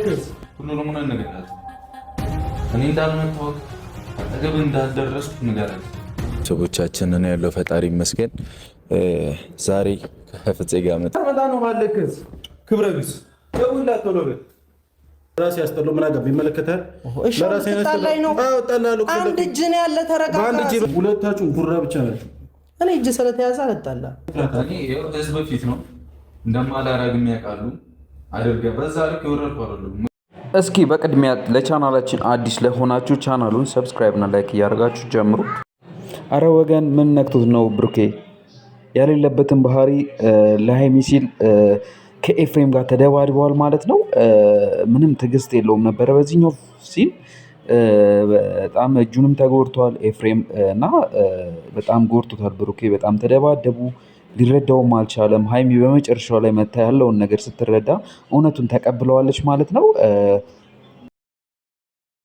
ባለክስ ሁሉንም ምን ነገራት እኔ እንዳልመጣሁት አጠገብ እንዳልደረስኩ ንገራት። ሰዎቻችንን ያለው ፈጣሪ ይመስገን። ዛሬ ከፍፄ ጋር መጣ ነው ባለክስ ክብረ ቢስ ደውላ ቶሎ በል ራስ ያስጠለው ምን አገባ ይመለከታል። ለራስ ያስጠላኝ ነው። አዎ ጠላሉ። አንድ እጅ ነው ያለ ተረጋጋ። አንድ እጅ ሁለታችሁም ጉራ ብቻ ናችሁ። እኔ እጅ ስለተያዘ አልጣላ። እኔ ህዝብ ፊት ነው እንደማላረግ የሚያውቃሉ አድርገ በዛ ልክ ይወረድኩ አይደለም። እስኪ በቅድሚያ ለቻናላችን አዲስ ለሆናችሁ ቻናሉን ሰብስክራይብ እና ላይክ እያደረጋችሁ ጀምሩ። አረ ወገን ምን ነክቶት ነው ብሩኬ ያሌለበትን ባህሪ ለሃይሚ ሲል ከኤፍሬም ጋር ተደባድበዋል ማለት ነው። ምንም ትዕግስት የለውም ነበረ በዚህኛው ሲል በጣም እጁንም ተጎድቷል ኤፍሬም እና በጣም ጎድቶታል ብሩኬ። በጣም ተደባደቡ። ሊረዳውም አልቻለም። ሃይሚ በመጨረሻው ላይ መታ ያለውን ነገር ስትረዳ እውነቱን ተቀብለዋለች ማለት ነው።